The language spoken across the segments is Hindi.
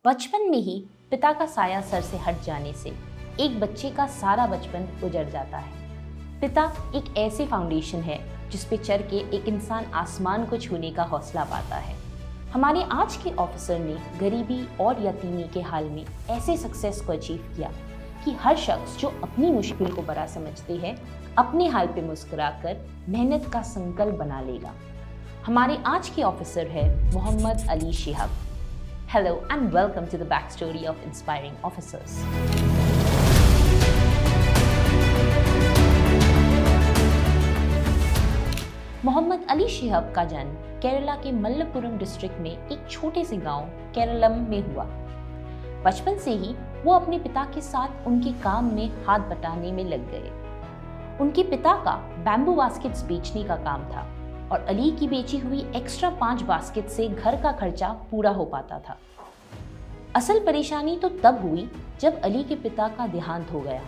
बचपन में ही पिता का साया सर से हट जाने से एक बच्चे का सारा बचपन उजड़ जाता है। पिता एक ऐसे फाउंडेशन है जिस पे चढ़ के एक इंसान आसमान को छूने का हौसला पाता है। हमारे आज के ऑफिसर ने गरीबी और यतीमी के हाल में ऐसे सक्सेस को अचीव किया कि हर शख्स जो अपनी मुश्किल को बड़ा समझते हैं अपने हाल पे मुस्कुराकर मेहनत का संकल्प बना लेगा। हमारे आज के ऑफिसर है Mohammad Ali Shihab. Hello and welcome to the backstory of inspiring officers. Mohammad Ali Shihab का जन्म केरला के मल्लपुरम डिस्ट्रिक्ट में एक छोटे से गांव केरलम में हुआ। बचपन से ही वो अपने पिता के साथ उनके काम में हाथ बटाने में लग गए। उनके पिता का बैम्बू बास्केट्स बेचने का काम था और अली की बेची हुई एक्स्ट्रा 5 बास्केट से घर का खर्चा पूरा हो पाता था। असल परेशानी तो तब हुई जब अली के पिता का देहांत हो गया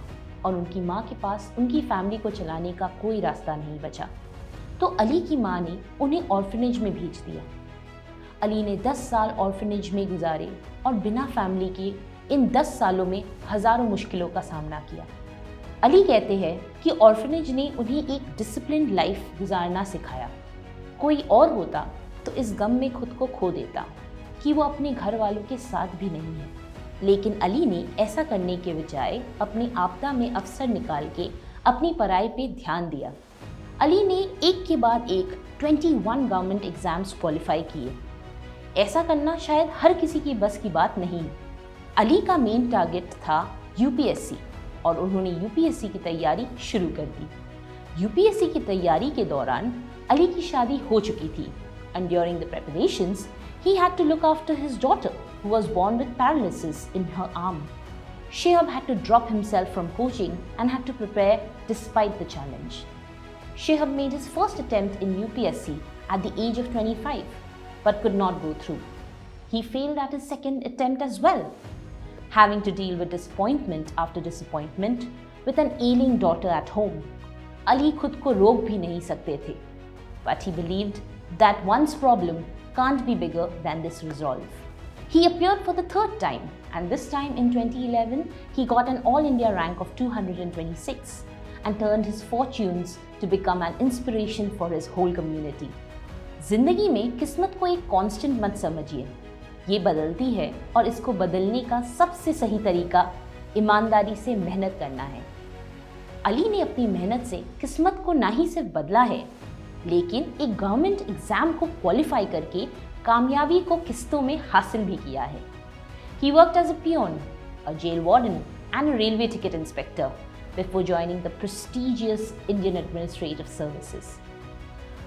और उनकी माँ के पास उनकी फैमिली को चलाने का कोई रास्ता नहीं बचा, तो अली की माँ ने उन्हें ऑर्फनेज में भेज दिया। अली ने 10 साल ऑर्फनेज में गुजारे और बिना फैमिली के इन 10 सालों में हजारों मुश्किलों का सामना किया। अली कहते हैं कि ऑर्फनेज ने उन्हें एक डिसिप्लिन्ड लाइफ गुजारना सिखाया। कोई और होता तो इस गम में खुद को खो देता कि वो अपने घर वालों के साथ भी नहीं है, लेकिन अली ने ऐसा करने के बजाय अपनी आपदा में अवसर निकाल के अपनी पढ़ाई पे ध्यान दिया। अली ने एक के बाद एक 21 गवर्नमेंट एग्जाम्स क्वालिफाई किए। ऐसा करना शायद हर किसी की बस की बात नहीं। अली का मेन टारगेट था यूपीएससी और उन्होंने यूपीएससी की तैयारी शुरू कर दी। यूपीएससी की तैयारी के दौरान अली की शादी हो चुकी थी and during the preparations he had to look after his daughter who was born with paralysis in her arm. Shihab had to drop himself from coaching and had to prepare despite the challenge. Shihab made his first attempt in UPSC at the age of 25 but could not go through. He failed at his second attempt as well, having to deal with disappointment after disappointment with an ailing daughter at home. Ali खुद को रोक भी नहीं सकते थे, but he believed that one's problem can't be bigger than this resolve. He appeared for the third time, and this time in 2011, he got an All India rank of 226 and turned his fortunes to become an inspiration for his whole community. जिंदगी में किस्मत को एक कांस्टेंट मत समझिए, ये बदलती है और इसको बदलने का सबसे सही तरीका ईमानदारी से मेहनत करना है। अली ने अपनी मेहनत से किस्मत को ना ही सिर्फ बदला है, लेकिन एक गवर्नमेंट एग्जाम को क्वालिफाई करके कामयाबी को किस्तों में हासिल भी किया है। He worked as a peon, a jail warden and a railway ticket inspector before joining the prestigious Indian Administrative Services.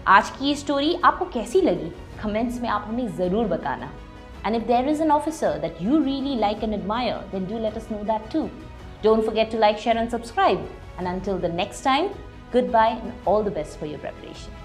आज की ये स्टोरी आपको कैसी लगी? कमेंट्स में आप हमें ज़रूर बताना। And if there is an officer that you really like and admire, then do let us know that too. Don't forget to like, share and subscribe. And until the next time, goodbye and all the best for your preparation.